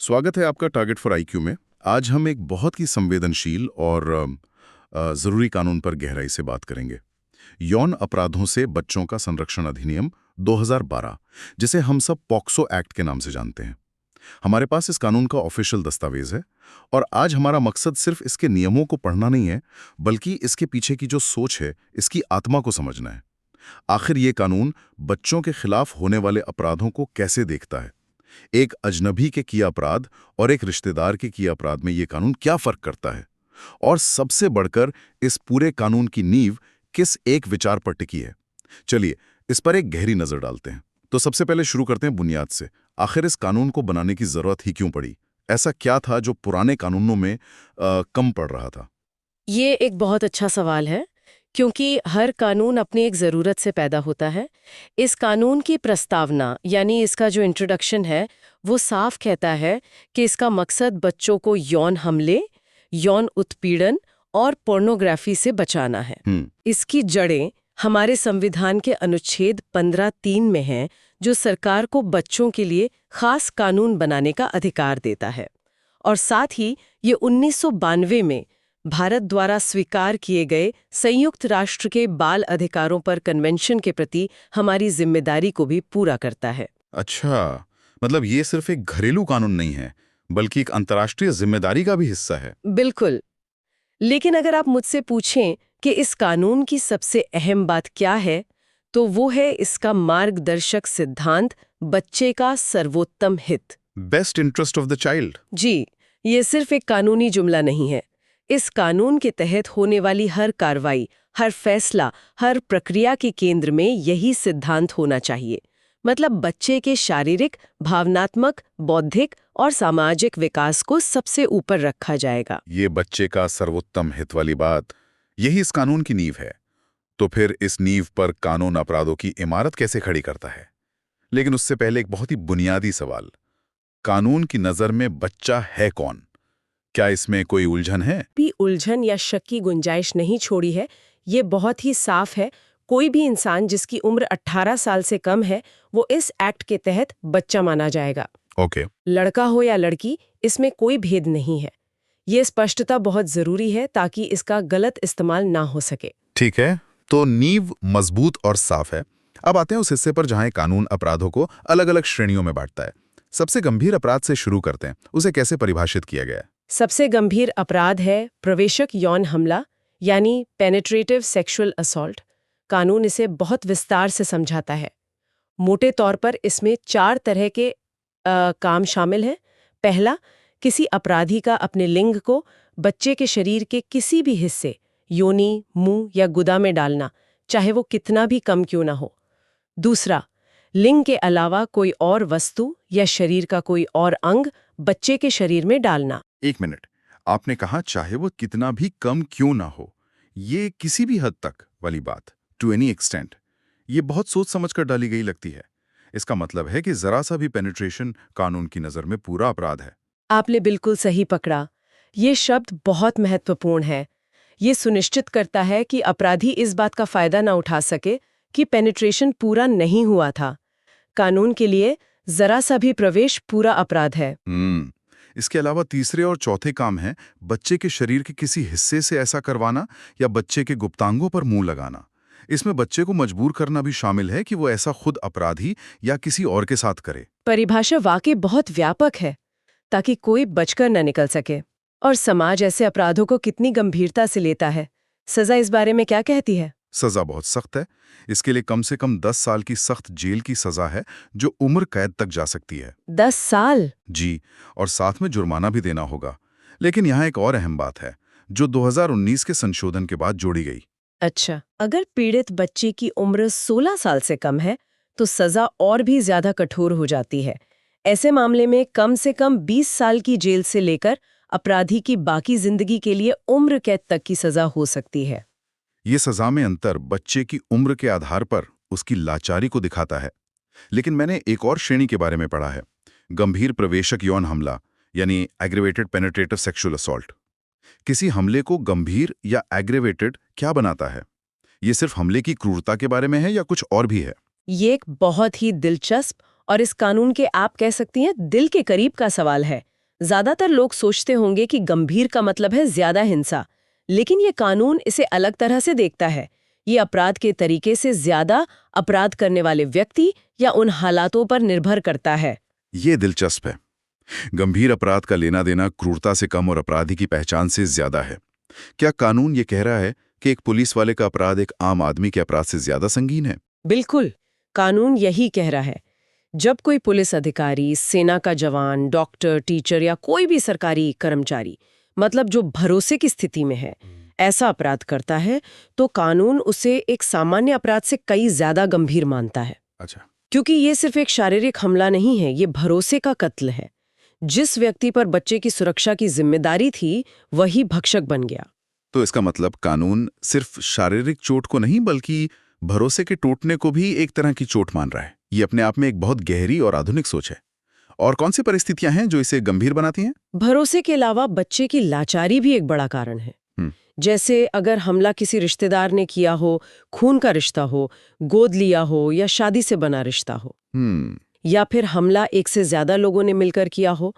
स्वागत है आपका टारगेट फॉर आईक्यू में। आज हम एक बहुत ही संवेदनशील और ज़रूरी कानून पर गहराई से बात करेंगे। यौन अपराधों से बच्चों का संरक्षण अधिनियम 2012, जिसे हम सब पॉक्सो एक्ट के नाम से जानते हैं। हमारे पास इस कानून का ऑफिशियल दस्तावेज है और आज हमारा मकसद सिर्फ इसके नियमों को पढ़ना नहीं है, बल्कि इसके पीछे की जो सोच है, इसकी आत्मा को समझना है। आखिर ये कानून बच्चों के खिलाफ होने वाले अपराधों को कैसे देखता है? एक अजनबी के किए अपराध और एक रिश्तेदार के किए अपराध में ये कानून क्या फर्क करता है? और सबसे बढ़कर इस पूरे कानून की नींव किस एक विचार पर टिकी है? चलिए इस पर एक गहरी नजर डालते हैं। तो सबसे पहले शुरू करते हैं बुनियाद से। आखिर इस कानून को बनाने की जरूरत ही क्यों पड़ी? ऐसा क्या था जो पुराने कानूनों में कम पड़ रहा था? ये एक बहुत अच्छा सवाल है, क्योंकि हर कानून अपनी एक ज़रूरत से पैदा होता है। इस कानून की प्रस्तावना यानी इसका जो इंट्रोडक्शन है, वो साफ कहता है कि इसका मकसद बच्चों को यौन हमले, यौन उत्पीड़न और पोर्नोग्राफी से बचाना है। इसकी जड़ें हमारे संविधान के अनुच्छेद 15(3) में हैं, जो सरकार को बच्चों के लिए खास कानून बनाने का अधिकार देता है। और साथ ही ये 1992 में भारत द्वारा स्वीकार किए गए संयुक्त राष्ट्र के बाल अधिकारों पर कन्वेंशन के प्रति हमारी जिम्मेदारी को भी पूरा करता है। अच्छा, मतलब ये सिर्फ एक घरेलू कानून नहीं है, बल्कि एक अंतर्राष्ट्रीय जिम्मेदारी का भी हिस्सा है। बिल्कुल। लेकिन अगर आप मुझसे पूछें कि इस कानून की सबसे अहम बात क्या है, तो वो है इसका मार्गदर्शक सिद्धांत, बच्चे का सर्वोत्तम हित। Best interest of the child. जी, ये सिर्फ एक कानूनी जुमला नहीं है। इस कानून के तहत होने वाली हर कार्रवाई, हर फैसला, हर प्रक्रिया के केंद्र में यही सिद्धांत होना चाहिए। मतलब बच्चे के शारीरिक, भावनात्मक, बौद्धिक और सामाजिक विकास को सबसे ऊपर रखा जाएगा। ये बच्चे का सर्वोत्तम हित वाली बात, यही इस कानून की नींव है। तो फिर इस नींव पर कानून अपराधों की इमारत कैसे खड़ी करता है? लेकिन उससे पहले एक बहुत ही बुनियादी सवाल, कानून की नजर में बच्चा है कौन? क्या इसमें कोई उलझन है? भी उलझन या शक की गुंजाइश नहीं छोड़ी है। ये बहुत ही साफ है। कोई भी इंसान जिसकी उम्र 18 साल से कम है, वो इस एक्ट के तहत बच्चा माना जाएगा। ओके। लड़का हो या लड़की, इसमें कोई भेद नहीं है। ये स्पष्टता बहुत जरूरी है ताकि इसका गलत इस्तेमाल ना हो सके। ठीक है, तो नींव मजबूत और साफ है। अब आते हैं उस हिस्से पर जहां कानून अपराधों को अलग अलग श्रेणियों में बांटता है। सबसे गंभीर अपराध से शुरू करते हैं। उसे कैसे परिभाषित किया गया है? सबसे गंभीर अपराध है प्रवेशक यौन हमला, यानी पेनिट्रेटिव सेक्सुअल असॉल्ट। कानून इसे बहुत विस्तार से समझाता है। मोटे तौर पर इसमें 4 तरह के काम शामिल हैं। पहला, किसी अपराधी का अपने लिंग को बच्चे के शरीर के किसी भी हिस्से, योनि, मुंह या गुदा में डालना, चाहे वो कितना भी कम क्यों ना हो। दूसरा, लिंग के अलावा कोई और वस्तु या शरीर का कोई और अंग बच्चे के शरीर में डालना। एक मिनट, आपने कहा चाहे वो कितना भी कम क्यों ना हो, ये किसी भी हद तक वाली बात, टू एनी एक्सटेंट, ये बहुत सोच समझ कर डाली गई लगती है। इसका मतलब है कि जरा सा भी पेनिट्रेशन कानून की नजर में पूरा अपराध है। आपने बिल्कुल सही पकड़ा। ये शब्द बहुत महत्वपूर्ण है। ये सुनिश्चित करता है कि अपराधी इस बात का फायदा ना उठा सके कि पेनिट्रेशन पूरा नहीं हुआ था। कानून के लिए जरा सा भी प्रवेश पूरा अपराध है। इसके अलावा तीसरे और चौथे काम हैं बच्चे के शरीर के किसी हिस्से से ऐसा करवाना या बच्चे के गुप्तांगों पर मुंह लगाना। इसमें बच्चे को मजबूर करना भी शामिल है कि वो ऐसा खुद अपराधी या किसी और के साथ करे। परिभाषा वाकई बहुत व्यापक है, ताकि कोई बचकर न निकल सके। और समाज ऐसे अपराधों को कितनी गंभीरता से लेता है? सजा इस बारे में क्या कहती है? सजा बहुत सख्त है। इसके लिए कम से कम 10 साल की सख्त जेल की सजा है, जो उम्र कैद तक जा सकती है। 10 साल? जी, और साथ में जुर्माना भी देना होगा। लेकिन यहाँ एक और अहम बात है, जो 2019 के संशोधन के बाद जोड़ी गई। अच्छा, अगर पीड़ित बच्चे की उम्र 16 साल से कम है, तो सजा और भी ज्यादा कठोर हो जाती है। ऐसे मामले में कम से कम 20 साल की जेल से लेकर अपराधी की बाकी जिंदगी के लिए उम्र कैद तक की सजा हो सकती है। ये सजा में अंतर बच्चे की उम्र के आधार पर उसकी लाचारी को दिखाता है। लेकिन मैंने एक और श्रेणी के बारे में पढ़ा है, गंभीर प्रवेशक यौन हमला, यानी एग्रेवेटेड पेनिट्रेटिव सेक्सुअल असॉल्ट। किसी हमले को गंभीर या एग्रेवेटेड क्या बनाता है? ये सिर्फ हमले की क्रूरता के बारे में है या कुछ और भी है? ये एक बहुत ही दिलचस्प और इस कानून के आप कह सकती हैं दिल के करीब का सवाल है। ज्यादातर लोग सोचते होंगे कि गंभीर का मतलब है ज्यादा हिंसा, लेकिन ये कानून इसे अलग तरह से देखता है। ये अपराध के तरीके से ज्यादा अपराध करने वाले व्यक्ति या उन हालातों पर निर्भर करता है। ये दिलचस्प है। गंभीर अपराध का लेना देना क्रूरता से कम और अपराधी की पहचान से ज्यादा है। क्या कानून ये कह रहा है कि एक पुलिस वाले का अपराध एक आम आदमी के अपराध से ज्यादा संगीन है? बिल्कुल, कानून यही कह रहा है। जब कोई पुलिस अधिकारी, सेना का जवान, डॉक्टर, टीचर या कोई भी सरकारी कर्मचारी, मतलब जो भरोसे की स्थिति में है, ऐसा अपराध करता है, तो कानून उसे एक सामान्य अपराध से कई ज्यादा गंभीर मानता है। अच्छा। क्योंकि ये सिर्फ एक शारीरिक हमला नहीं है, ये भरोसे का कत्ल है। जिस व्यक्ति पर बच्चे की सुरक्षा की जिम्मेदारी थी, वही भक्षक बन गया। तो इसका मतलब कानून सिर्फ शारीरिक चोट को नहीं बल्कि भरोसे के टूटने को भी एक तरह की चोट मान रहा है। ये अपने आप में एक बहुत गहरी और आधुनिक सोच है। और कौन सी परिस्थितियां हैं जो इसे गंभीर बनाती हैं? भरोसे के अलावा बच्चे की लाचारी भी एक बड़ा कारण है। जैसे अगर हमला किसी रिश्तेदार ने किया हो, खून का रिश्ता हो, गोद लिया हो या शादी से बना रिश्ता हो, या फिर हमला एक से ज्यादा लोगों ने मिलकर किया हो।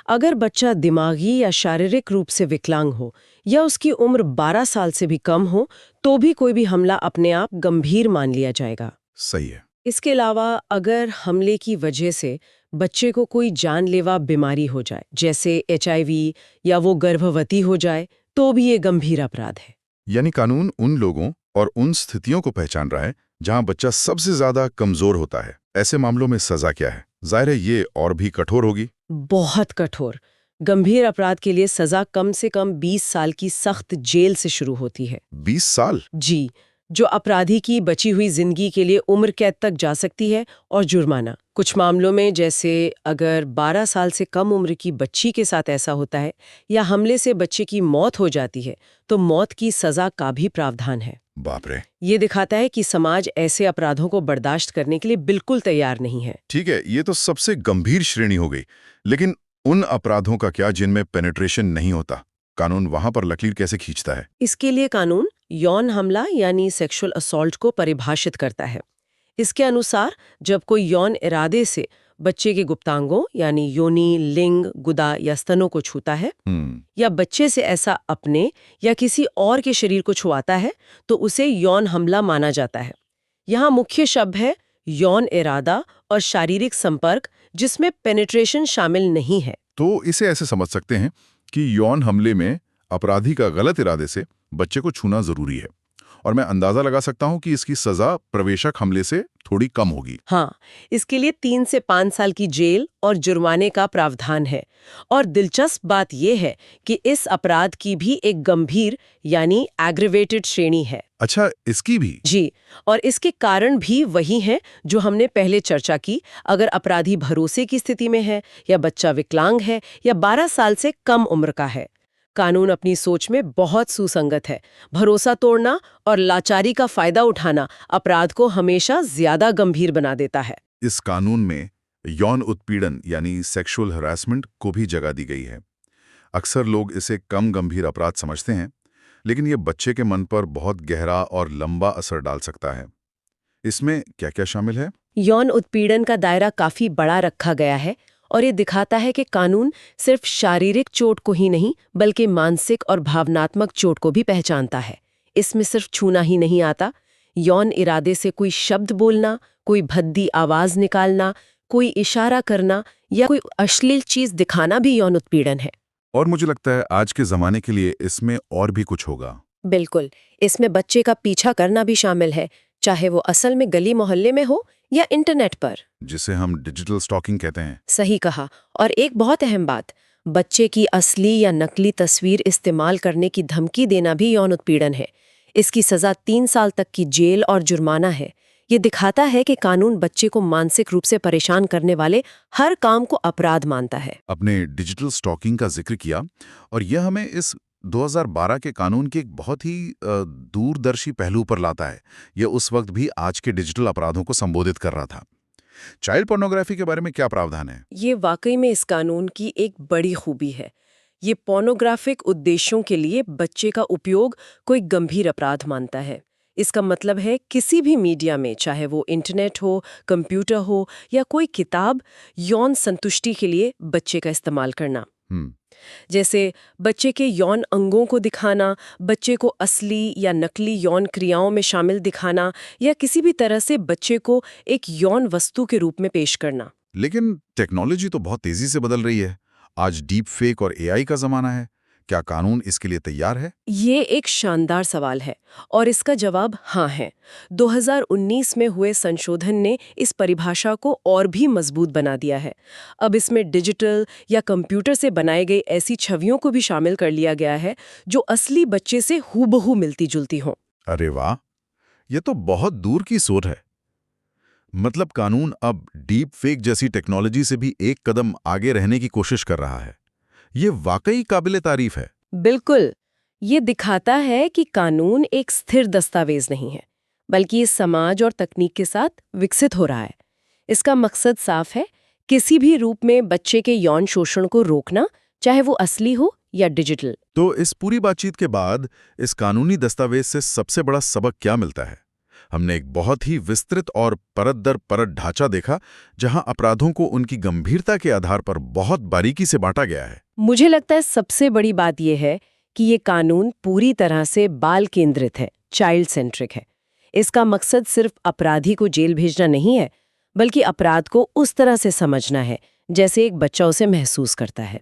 अगर बच्चा दिमागी या शारीरिक रूप से विकलांग हो या उसकी उम्र 12 साल से भी कम हो, तो भी कोई भी हमला अपने आप गंभीर मान लिया जाएगा। सही है। इसके अलावा अगर हमले की वजह से बच्चे को कोई जानलेवा बीमारी हो जाए, जैसे HIV, या वो गर्भवती हो जाए, तो भी ये गंभीर अपराध है। यानी कानून उन लोगों और उन स्थितियों को पहचान रहा है जहां बच्चा सबसे ज्यादा कमजोर होता है। ऐसे मामलों में सजा क्या है? जाहिर है ये और भी कठोर होगी। बहुत कठोर। गंभीर अपराध के लिए सजा कम से कम 20 साल की सख्त जेल से शुरू होती है। 20 साल? जी, जो अपराधी की बची हुई जिंदगी के लिए उम्र कैद तक जा सकती है, और जुर्माना। कुछ मामलों में, जैसे अगर 12 साल से कम उम्र की बच्ची के साथ ऐसा होता है या हमले से बच्चे की मौत हो जाती है, तो मौत की सजा का भी प्रावधान है। बाप रे। ये दिखाता है कि समाज ऐसे अपराधों को बर्दाश्त करने के लिए बिल्कुल तैयार नहीं है। ठीक है, ये तो सबसे गंभीर श्रेणी हो गई। लेकिन उन अपराधों का क्या जिनमें पेनिट्रेशन नहीं होता? कानून वहां पर लकीर कैसे खींचता है? इसके लिए कानून यौन हमला यानी सेक्सुअल असॉल्ट को परिभाषित करता है। इसके अनुसार जब कोई यौन इरादे से बच्चे के गुप्तांगों यानी योनि, लिंग, गुदा या स्तनों को छूता है, या बच्चे से ऐसा अपने या किसी और के शरीर को छुआता है, तो उसे यौन हमला माना जाता है। यहाँ मुख्य शब्द है यौन इरादा और शारीरिक संपर्क, जिसमें पेनिट्रेशन शामिल नहीं है। तो इसे ऐसे समझ सकते हैं कि यौन हमले में अपराधी का गलत इरादे से बच्चे को छूना जरूरी है, और मैं अंदाजा लगा सकता हूं कि इसकी सजा प्रवेशक हमले से थोड़ी कम होगी। हाँ, इसके लिए 3 से 5 साल की जेल और जुर्माने का प्रावधान है। और दिलचस्प बात यह है कि इस अपराध की भी एक गंभीर यानी एग्रीवेटेड श्रेणी है। अच्छा, इसकी भी? जी, और इसके कारण भी वही हैं जो हमने पहले चर्चा की। अगर अपराधी भरोसे की स्थिति में है, या बच्चा विकलांग है, या 12 साल से कम उम्र का है। कानून अपनी सोच में बहुत सुसंगत है। भरोसा तोड़ना और लाचारी का फायदा उठाना अपराध को हमेशा ज्यादा गंभीर बना देता है। इस कानून में यौन उत्पीड़न यानी सेक्सुअल हरासमेंट को भी जगह दी गई है। अक्सर लोग इसे कम गंभीर अपराध समझते हैं, लेकिन ये बच्चे के मन पर बहुत गहरा और लंबा असर डाल सकता है। इसमें क्या क्या शामिल है? यौन उत्पीड़न का दायरा काफी बड़ा रखा गया है, और ये दिखाता है कि कानून सिर्फ शारीरिक चोट को ही नहीं बल्कि मानसिक और भावनात्मक चोट को भी पहचानता है। इसमें सिर्फ छूना ही नहीं आता, यौन इरादे से कोई शब्द बोलना, कोई भद्दी आवाज निकालना, कोई इशारा करना या कोई अश्लील चीज दिखाना भी यौन उत्पीड़न है। और मुझे लगता है आज के जमाने के लिए इसमें और भी कुछ होगा। बिल्कुल, इसमें बच्चे का पीछा करना भी शामिल है, चाहे वो असल में गली मोहल्ले में हो या इंटरनेट पर, जिसे हम डिजिटल स्टॉकिंग कहते हैं। सही कहा। और एक बहुत अहम बात, बच्चे की असली या नकली तस्वीर इस्तेमाल करने की धमकी देना भी यौन उत्पीड़न है। इसकी सजा 3 साल तक की जेल और जुर्माना है। ये दिखाता है कि कानून बच्चे को मानसिक रूप से परेशान करने वाले हर काम को अपराध मानता है। अपने डिजिटल स्टॉकिंग का जिक्र किया, और यह हमें इस 2012 के कानून के एक बहुत ही दूरदर्शी पहलू पर लाता है। यह उस वक्त भी आज के डिजिटल अपराधों को संबोधित कर रहा था। चाइल्ड पोर्नोग्राफी के बारे में क्या प्रावधान है? ये वाकई में इस कानून की एक बड़ी खूबी है। ये पोर्नोग्राफिक उद्देश्यों के लिए बच्चे का उपयोग कोई गंभीर अपराध मानता है। इसका मतलब है किसी भी मीडिया में, चाहे वो इंटरनेट हो, कंप्यूटर हो या कोई किताब, यौन संतुष्टि के लिए बच्चे का इस्तेमाल करना। जैसे बच्चे के यौन अंगों को दिखाना, बच्चे को असली या नकली यौन क्रियाओं में शामिल दिखाना, या किसी भी तरह से बच्चे को एक यौन वस्तु के रूप में पेश करना। लेकिन टेक्नोलॉजी तो बहुत तेजी से बदल रही है। आज डीप फेक और एआई का जमाना है। क्या कानून इसके लिए तैयार है? ये एक शानदार सवाल है और इसका जवाब हाँ है। 2019 में हुए संशोधन ने इस परिभाषा को और भी मजबूत बना दिया है। अब इसमें डिजिटल या कंप्यूटर से बनाई गई ऐसी छवियों को भी शामिल कर लिया गया है जो असली बच्चे से हूबहू मिलती जुलती हों। अरे वाह, ये तो बहुत दूर की सोच है। मतलब कानून अब डीप फेक जैसी टेक्नोलॉजी से भी एक कदम आगे रहने की कोशिश कर रहा है। ये वाकई काबिले तारीफ है। बिल्कुल, ये दिखाता है कि कानून एक स्थिर दस्तावेज नहीं है, बल्कि ये समाज और तकनीक के साथ विकसित हो रहा है। इसका मकसद साफ है, किसी भी रूप में बच्चे के यौन शोषण को रोकना, चाहे वो असली हो या डिजिटल। तो इस पूरी बातचीत के बाद इस कानूनी दस्तावेज से सबसे बड़ा सबक क्या मिलता है? हमने एक बहुत ही विस्तृत और परत दर परत ढांचा देखा, जहां अपराधों को उनकी गंभीरता के आधार पर बहुत बारीकी से बांटा गया है। मुझे लगता है सबसे बड़ी बात यह है कि ये कानून पूरी तरह से बाल केंद्रित है, चाइल्ड सेंट्रिक है। इसका मकसद सिर्फ अपराधी को जेल भेजना नहीं है, बल्कि अपराध को उस तरह से समझना है जैसे एक बच्चा उसे महसूस करता है।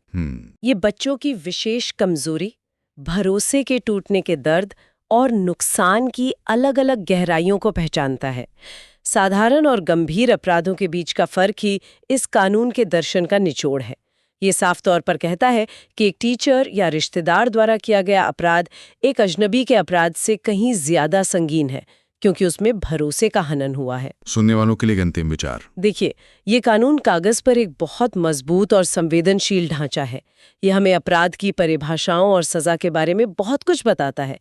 ये बच्चों की विशेष कमजोरी, भरोसे के टूटने के दर्द और नुकसान की अलग-अलग गहराइयों को पहचानता है। साधारण और गंभीर अपराधों के बीच का फर्क ही इस कानून के दर्शन का निचोड़ है। ये साफ तौर पर कहता है कि एक टीचर या रिश्तेदार द्वारा किया गया अपराध एक अजनबी के अपराध से कहीं ज्यादा संगीन है, क्योंकि उसमें भरोसे का हनन हुआ है। सुनने वालों के लिए अंतिम विचार। देखिए, ये कानून कागज पर एक बहुत मजबूत और संवेदनशील ढांचा है। ये हमें अपराध की परिभाषाओं और सजा के बारे में बहुत कुछ बताता है,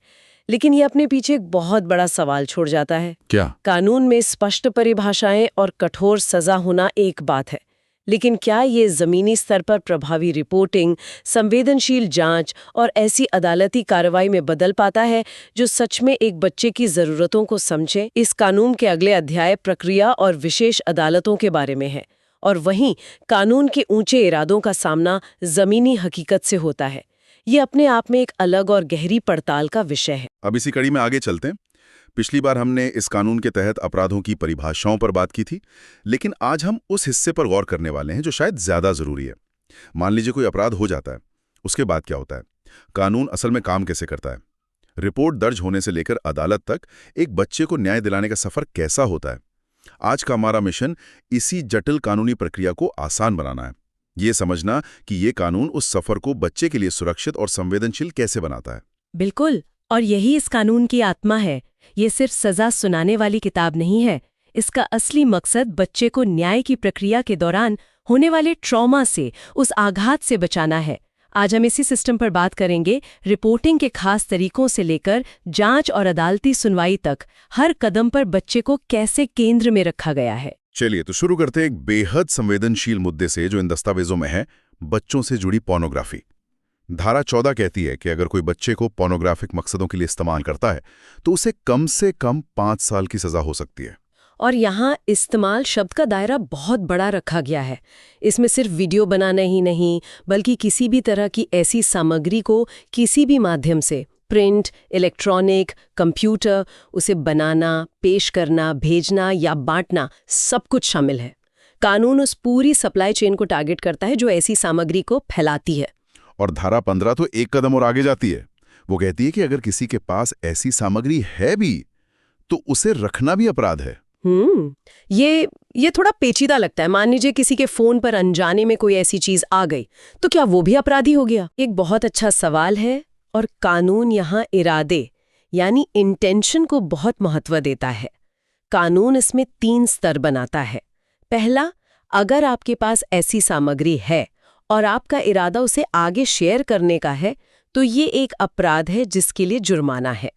लेकिन ये अपने पीछे एक बहुत बड़ा सवाल छोड़ जाता है। क्या? कानून में स्पष्ट परिभाषाएं और कठोर सजा होना एक बात है, लेकिन क्या ये जमीनी स्तर पर प्रभावी रिपोर्टिंग, संवेदनशील जांच और ऐसी अदालती कार्रवाई में बदल पाता है जो सच में एक बच्चे की जरूरतों को समझे? इस कानून के अगले अध्याय प्रक्रिया और विशेष अदालतों के बारे में है, और वहीं कानून के ऊंचे इरादों का सामना जमीनी हकीकत से होता है। ये अपने आप में एक अलग और गहरी पड़ताल का विषय है। अब इसी कड़ी में आगे चलते हैं। पिछली बार हमने इस कानून के तहत अपराधों की परिभाषाओं पर बात की थी, लेकिन आज हम उस हिस्से पर गौर करने वाले हैं जो शायद ज्यादा जरूरी है। मान लीजिए कोई अपराध हो जाता है, उसके बाद क्या होता है? कानून असल में काम कैसे करता है? रिपोर्ट दर्ज होने से लेकर अदालत तक एक बच्चे को न्याय दिलाने का सफर कैसा होता है? आज का हमारा मिशन इसी जटिल कानूनी प्रक्रिया को आसान बनाना है। ये समझना कि ये कानून उस सफर को बच्चे के लिए सुरक्षित और संवेदनशील कैसे बनाता है। बिल्कुल, और यही इस कानून की आत्मा है। ये सिर्फ सजा सुनाने वाली किताब नहीं है। इसका असली मकसद बच्चे को न्याय की प्रक्रिया के दौरान होने वाले ट्रॉमा से, उस आघात से बचाना है। आज हम इसी सिस्टम पर बात करेंगे, रिपोर्टिंग के खास तरीकों से लेकर जांच और अदालती सुनवाई तक, हर कदम पर बच्चे को कैसे केंद्र में रखा गया है। चलिए तो शुरू करते हैं एक बेहद संवेदनशील मुद्दे से जो इन दस्तावेजों में है, बच्चों से जुड़ी पोर्नोग्राफी। धारा 14 कहती है कि अगर कोई बच्चे को पोर्नोग्राफिक मकसदों के लिए इस्तेमाल करता है तो उसे कम से कम 5 साल की सजा हो सकती है। और यहाँ इस्तेमाल शब्द का दायरा बहुत बड़ा रखा गया है। इसमें सिर्फ वीडियो बनाना ही नहीं, बल्कि किसी भी तरह की ऐसी सामग्री को किसी भी माध्यम से, प्रिंट, इलेक्ट्रॉनिक, कंप्यूटर, उसे बनाना, पेश करना, भेजना या बांटना, सब कुछ शामिल है। कानून उस पूरी सप्लाई चेन को टारगेट करता है जो ऐसी सामग्री को फैलाती है। और धारा 15 तो एक कदम और आगे जाती है। वो कहती है कि अगर किसी के पास ऐसी सामग्री है भी तो उसे रखना भी अपराध है। ये थोड़ा पेचीदा लगता है। मान लीजिए किसी के फोन पर अनजाने में कोई ऐसी चीज आ गई, तो क्या वो भी अपराधी हो गया? एक बहुत अच्छा सवाल है, और कानून यहाँ इरादे यानी इंटेंशन को बहुत महत्व देता है। कानून इसमें 3 स्तर बनाता है। पहला, अगर आपके पास ऐसी सामग्री है और आपका इरादा उसे आगे शेयर करने का है, तो ये एक अपराध है जिसके लिए जुर्माना है।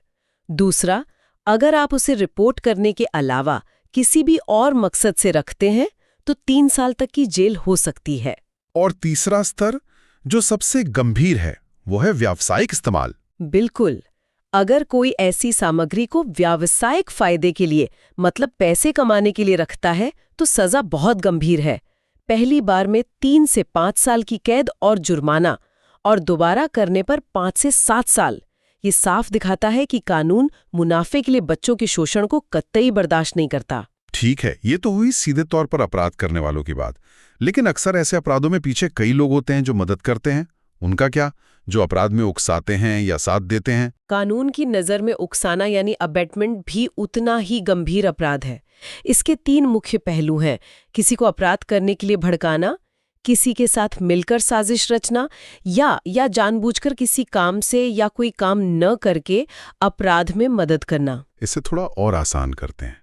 दूसरा, अगर आप उसे रिपोर्ट करने के अलावा किसी भी और मकसद से रखते हैं, तो 3 साल तक की जेल हो सकती है। और तीसरा स्तर जो सबसे गंभीर है, वो है व्यावसायिक इस्तेमाल। बिल्कुल, अगर कोई ऐसी सामग्री को व्यावसायिक फायदे के लिए, मतलब पैसे कमाने के लिए रखता है, तो सजा बहुत गंभीर है। पहली बार में 3 से 5 साल की कैद और जुर्माना, और दोबारा करने पर 5 से 7 साल। ये साफ दिखाता है कि कानून मुनाफे के लिए बच्चों के शोषण को कतई बर्दाश्त नहीं करता। ठीक है, ये तो हुई सीधे तौर पर अपराध करने वालों की बात। लेकिन अक्सर ऐसे अपराधों में पीछे कई लोग होते हैं जो मदद करते हैं। उनका क्या, जो अपराध में उकसाते हैं या साथ देते हैं? कानून की नज़र में उकसाना यानी अबेटमेंट भी उतना ही गंभीर अपराध है। इसके 3 मुख्य पहलू हैं: किसी को अपराध करने के लिए भड़काना, किसी के साथ मिलकर साजिश रचना, या जानबूझकर किसी काम से या कोई काम न करके अपराध में मदद करना। इसे थोड़ा और आसान करते हैं।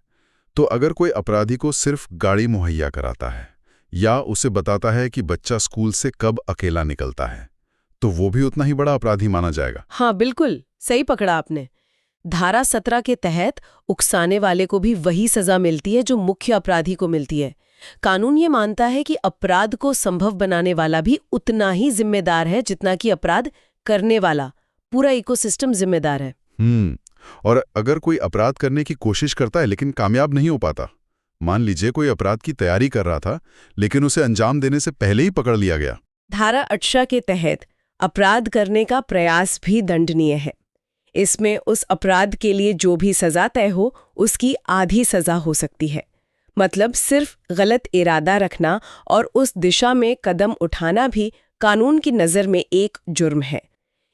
तो अगर कोई अपराधी को सिर्फ गाड़ी मुहैया कराता है या उसे बताता है कि बच्चा स्कूल से कब अकेला निकलता है, तो वो भी उतना ही बड़ा अपराधी माना जाएगा? हाँ, बिल्कुल सही पकड़ा आपने। धारा 17 के तहत उकसाने वाले को भी वही सजा मिलती है जो मुख्य अपराधी को मिलती है। कानून ये मानता है कि अपराध को संभव बनाने वाला भी उतना ही जिम्मेदार है जितना कि अपराध करने वाला। पूरा इकोसिस्टम जिम्मेदार है। और अगर कोई अपराध करने की कोशिश करता है लेकिन कामयाब नहीं हो पाता, मान लीजिए कोई अपराध की तैयारी कर रहा था लेकिन उसे अंजाम देने से पहले ही पकड़ लिया गया। धारा 18 के तहत अपराध करने का प्रयास भी दंडनीय है। इसमें उस अपराध के लिए जो भी सजा तय हो उसकी आधी सजा हो सकती है। मतलब सिर्फ गलत इरादा रखना और उस दिशा में कदम उठाना भी कानून की नज़र में एक जुर्म है।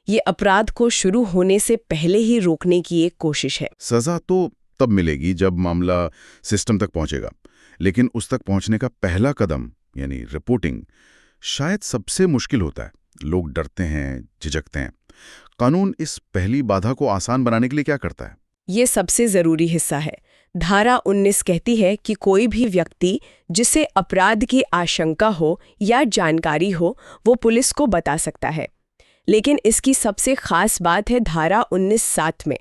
ये अपराध को शुरू होने से पहले ही रोकने की एक कोशिश है। सजा तो तब मिलेगी जब मामला सिस्टम तक पहुंचेगा, लेकिन उस तक पहुंचने का पहला कदम यानी रिपोर्टिंग शायद सबसे मुश्किल होता है। लोग डरते हैं, झिझकते हैं। कानून इस पहली बाधा को आसान बनाने के लिए क्या करता है? ये सबसे जरूरी हिस्सा है। धारा 19 कहती है कि कोई भी व्यक्ति जिसे अपराध की आशंका हो या जानकारी हो वो पुलिस को बता सकता है। लेकिन इसकी सबसे खास बात है धारा 19(7) में।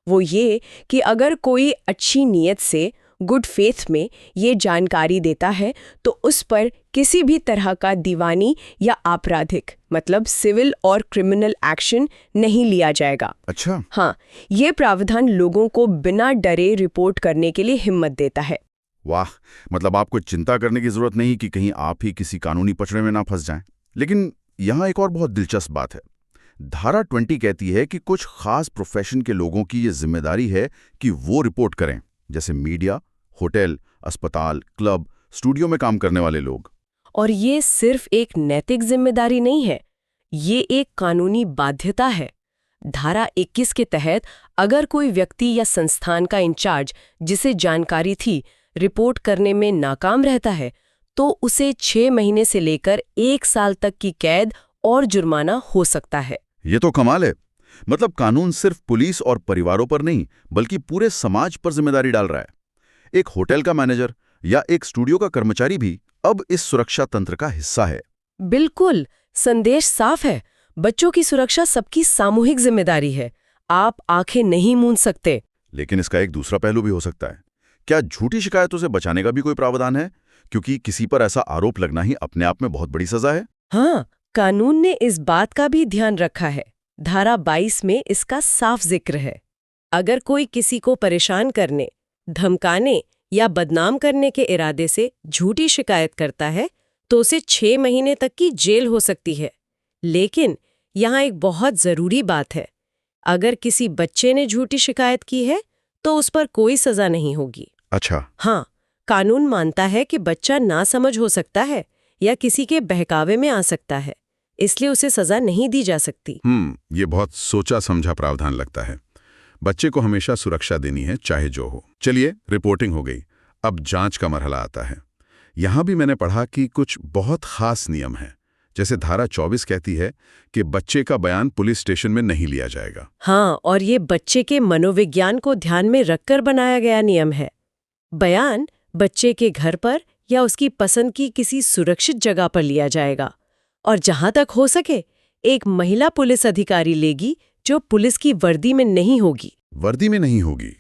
वो ये कि अगर कोई अच्छी नीयत से गुड फेथ में ये जानकारी देता है तो उस पर किसी भी तरह का दीवानी या आपराधिक मतलब सिविल और क्रिमिनल एक्शन नहीं लिया जाएगा। अच्छा। हाँ, ये प्रावधान लोगों को बिना डरे रिपोर्ट करने के लिए हिम्मत देता है। वाह, मतलब आपको चिंता करने की जरूरत नहीं कि कहीं आप ही किसी कानूनी पचड़े में ना फंस जाएं। लेकिन यहाँ एक और बहुत दिलचस्प बात है। धारा 20 कहती है कि कुछ खास प्रोफेशन के लोगों की ये जिम्मेदारी है कि वो रिपोर्ट करें, जैसे मीडिया, होटल, अस्पताल, क्लब, स्टूडियो में काम करने वाले लोग। और ये सिर्फ एक नैतिक जिम्मेदारी नहीं है, ये एक कानूनी बाध्यता है। धारा 21 के तहत अगर कोई व्यक्ति या संस्थान का इंचार्ज जिसे जानकारी थी रिपोर्ट करने में नाकाम रहता है तो उसे 6 महीने से लेकर 1 साल तक की कैद और जुर्माना हो सकता है। ये तो कमाल है। मतलब कानून सिर्फ पुलिस और परिवारों पर नहीं बल्कि पूरे समाज पर जिम्मेदारी डाल रहा है। एक होटल का मैनेजर या एक स्टूडियो का कर्मचारी भी अब इस सुरक्षा तंत्र का हिस्सा है। बिल्कुल, संदेश साफ है। बच्चों की सुरक्षा सबकी सामूहिक जिम्मेदारी है। आप आंखें नहीं मूंद सकते। लेकिन इसका एक दूसरा पहलू भी हो सकता है। क्या झूठी शिकायतों से बचाने का भी कोई प्रावधान है? क्योंकि किसी पर ऐसा आरोप लगना ही अपने आप में बहुत बड़ी सजा है। हाँ, कानून ने इस बात का भी ध्यान रखा है। धारा 22 में इसका साफ जिक्र है। अगर कोई किसी को परेशान करने, धमकाने या बदनाम करने के इरादे से झूठी शिकायत करता है तो उसे 6 महीने तक की जेल हो सकती है। लेकिन यहाँ एक बहुत ज़रूरी बात है। अगर किसी बच्चे ने झूठी शिकायत की है तो उस पर कोई सज़ा नहीं होगी। अच्छा। हाँ, कानून मानता है कि बच्चा नासमझ हो सकता है या किसी के बहकावे में आ सकता है, इसलिए उसे सज़ा नहीं दी जा सकती। ये बहुत सोचा समझा प्रावधान लगता है। बच्चे को हमेशा सुरक्षा देनी है चाहे जो हो। चलिए, रिपोर्टिंग हो गई, अब जांच का मरहला आता है। यहाँ भी मैंने पढ़ा कि कुछ बहुत खास नियम हैं। जैसे धारा 24 कहती है कि बच्चे का बयान पुलिस स्टेशन में नहीं लिया जाएगा। हाँ, और ये बच्चे के मनोविज्ञान को ध्यान में रखकर बनाया गया नियम है। बयान बच्चे के घर पर या उसकी पसंद की किसी सुरक्षित जगह पर लिया जाएगा और जहां तक हो सके एक महिला पुलिस अधिकारी लेगी जो पुलिस की वर्दी में नहीं होगी। वर्दी में नहीं होगी,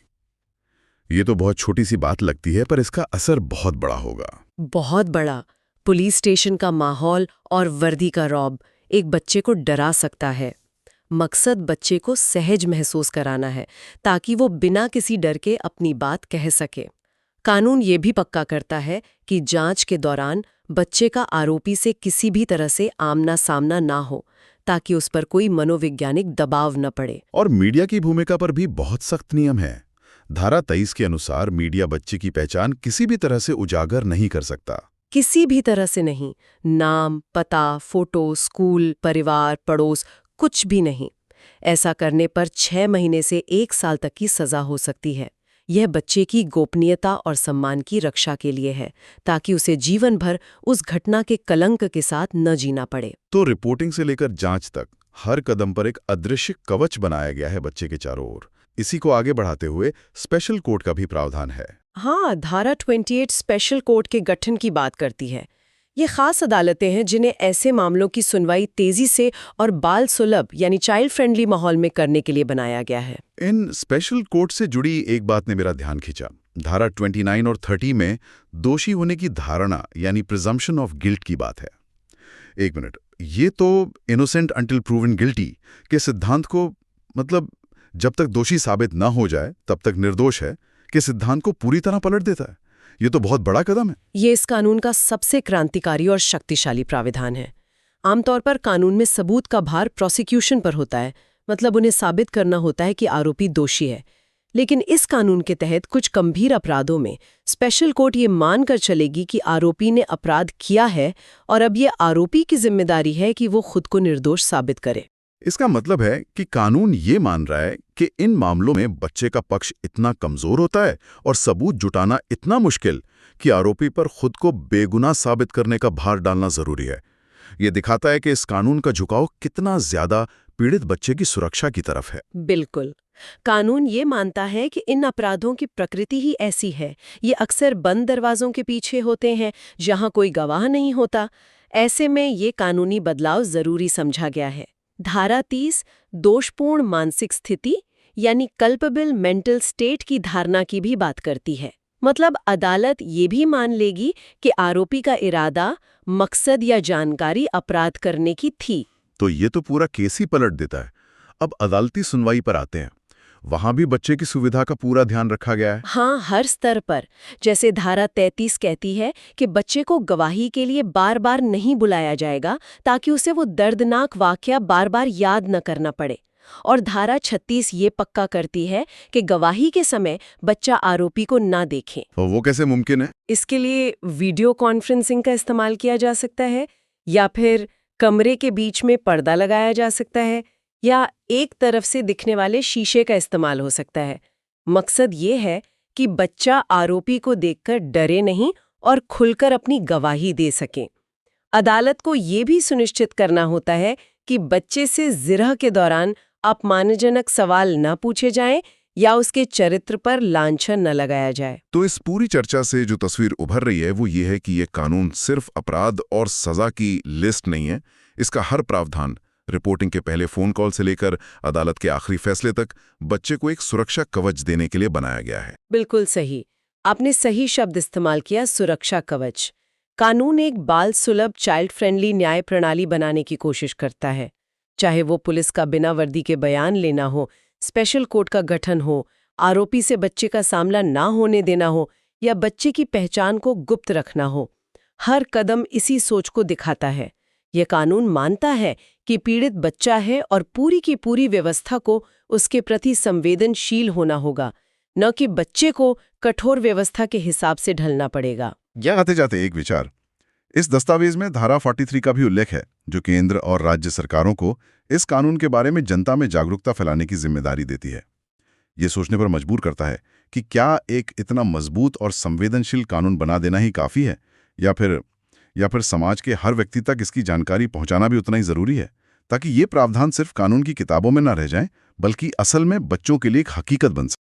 ये तो बहुत छोटी सी बात लगती है पर इसका असर बहुत बड़ा होगा। बहुत बड़ा। पुलिस स्टेशन का माहौल और वर्दी का रौब एक बच्चे को डरा सकता है। मकसद बच्चे को सहज महसूस कराना है ताकि वो बिना किसी डर के अपनी बात कह सके। कानून ये भी पक्का करता है कि जांच के दौरान बच्चे का आरोपी से किसी भी तरह से आमना सामना ना हो, ताकि उस पर कोई मनोवैज्ञानिक दबाव न पड़े। और मीडिया की भूमिका पर भी बहुत सख्त नियम है। धारा 23 के अनुसार मीडिया बच्चे की पहचान किसी भी तरह से उजागर नहीं कर सकता। किसी भी तरह से नहीं। नाम, पता, फोटो, स्कूल, परिवार, पड़ोस, कुछ भी नहीं। ऐसा करने पर 6 महीने से 1 साल तक की सजा हो सकती है। यह बच्चे की गोपनीयता और सम्मान की रक्षा के लिए है, ताकि उसे जीवन भर उस घटना के कलंक के साथ न जीना पड़े। तो रिपोर्टिंग से लेकर जांच तक हर कदम पर एक अदृश्य कवच बनाया गया है बच्चे के चारों ओर। इसी को आगे बढ़ाते हुए स्पेशल कोर्ट का भी प्रावधान है। हाँ, धारा 28 स्पेशल कोर्ट के गठन की बात करती है। ये खास अदालतें हैं जिन्हें ऐसे मामलों की सुनवाई तेजी से और बाल सुलभ यानी चाइल्ड फ्रेंडली माहौल में करने के लिए बनाया गया है। इन स्पेशल कोर्ट से जुड़ी एक बात ने मेरा ध्यान खींचा। धारा 29 और 30 में दोषी होने की धारणा यानी प्रिजम्पशन ऑफ गिल्ट की बात है। एक मिनट, ये तो इनोसेंट अंटिल प्रूवन गिल्टी के सिद्धांत को, मतलब जब तक दोषी साबित न हो जाए तब तक निर्दोष है, के सिद्धांत को पूरी तरह पलट देता है। ये तो बहुत बड़ा कदम है। ये इस कानून का सबसे क्रांतिकारी और शक्तिशाली प्राविधान है। आमतौर पर कानून में सबूत का भार प्रोसिक्यूशन पर होता है, मतलब उन्हें साबित करना होता है कि आरोपी दोषी है। लेकिन इस कानून के तहत कुछ गंभीर अपराधों में स्पेशल कोर्ट ये मानकर चलेगी कि आरोपी ने अपराध किया है और अब ये आरोपी की जिम्मेदारी है कि वो खुद को निर्दोष साबित करे। इसका मतलब है कि कानून ये मान रहा है कि इन मामलों में बच्चे का पक्ष इतना कमजोर होता है और सबूत जुटाना इतना मुश्किल कि आरोपी पर खुद को बेगुनाह साबित करने का भार डालना जरूरी है। ये दिखाता है कि इस कानून का झुकाव कितना ज्यादा पीड़ित बच्चे की सुरक्षा की तरफ है। बिल्कुल। कानून ये मानता है कि इन अपराधों की प्रकृति ही ऐसी है। ये अक्सर बंद दरवाजों के पीछे होते हैं, जहां कोई गवाह नहीं होता। ऐसे में ये कानूनी बदलाव जरूरी समझा गया है। धारा 30 दोषपूर्ण मानसिक स्थिति यानी कल्पेबल मेंटल स्टेट की धारणा की भी बात करती है। मतलब अदालत ये भी मान लेगी कि आरोपी का इरादा, मकसद या जानकारी अपराध करने की थी। तो ये तो पूरा केस ही पलट देता है। अब अदालती सुनवाई पर आते हैं। वहां भी बच्चे की सुविधा का पूरा ध्यान रखा गया है। हाँ, हर स्तर पर। जैसे धारा 33 कहती है कि बच्चे को गवाही के लिए बार बार नहीं बुलाया जाएगा, ताकि उसे वो दर्दनाक वाकया बार बार याद न करना पड़े। और धारा 36 ये पक्का करती है कि गवाही के समय बच्चा आरोपी को ना देखे। तो वो कैसे मुमकिन है? इसके लिए वीडियो कॉन्फ्रेंसिंग का इस्तेमाल किया जा सकता है, या फिर कमरे के बीच में पर्दा लगाया जा सकता है, या एक तरफ से दिखने वाले शीशे का इस्तेमाल हो सकता है। मकसद ये है कि बच्चा आरोपी को देखकर डरे नहीं और खुलकर अपनी गवाही दे सके। अदालत को ये भी सुनिश्चित करना होता है कि बच्चे से जिरह के दौरान अपमानजनक सवाल न पूछे जाएं या उसके चरित्र पर लांछन न लगाया जाए। तो इस पूरी चर्चा से जो तस्वीर उभर रही है वो ये है कि ये कानून सिर्फ अपराध और सजा की लिस्ट नहीं है। इसका हर प्रावधान, रिपोर्टिंग के पहले फोन कॉल से लेकर अदालत के आखिरी फैसले तक, बच्चे को एक सुरक्षा कवच देने के लिए बनाया गया है। बिल्कुल सही। आपने सही शब्द इस्तेमाल किया, सुरक्षा कवच। कानून एक बाल सुलभ चाइल्ड फ्रेंडली न्याय प्रणाली बनाने की कोशिश करता है। चाहे वो पुलिस का बिना वर्दी के बयान लेना हो, स्पेशल कोर्ट का गठन हो, आरोपी से बच्चे का सामना ना होने देना हो, या बच्चे की पहचान को गुप्त रखना हो, हर कदम इसी सोच को दिखाता है। यह कानून मानता है कि पीड़ित बच्चा है और पूरी की पूरी व्यवस्था को उसके प्रति संवेदनशील होना होगा, न कि बच्चे को कठोर व्यवस्था के हिसाब से ढलना पड़ेगा। यहाँ आते जाते एक विचार, इस दस्तावेज में धारा 43 का भी उल्लेख है, जो केंद्र और राज्य सरकारों को इस कानून के बारे में जनता में जागरूकता फैलाने की जिम्मेदारी देती है। ये सोचने पर मजबूर करता है कि क्या एक इतना मजबूत और संवेदनशील कानून बना देना ही काफी है, या फिर समाज के हर व्यक्ति तक इसकी जानकारी पहुंचाना भी उतना ही जरूरी है, ताकि ये प्रावधान सिर्फ कानून की किताबों में न रह जाएं, बल्कि असल में बच्चों के लिए एक हकीकत बन सके।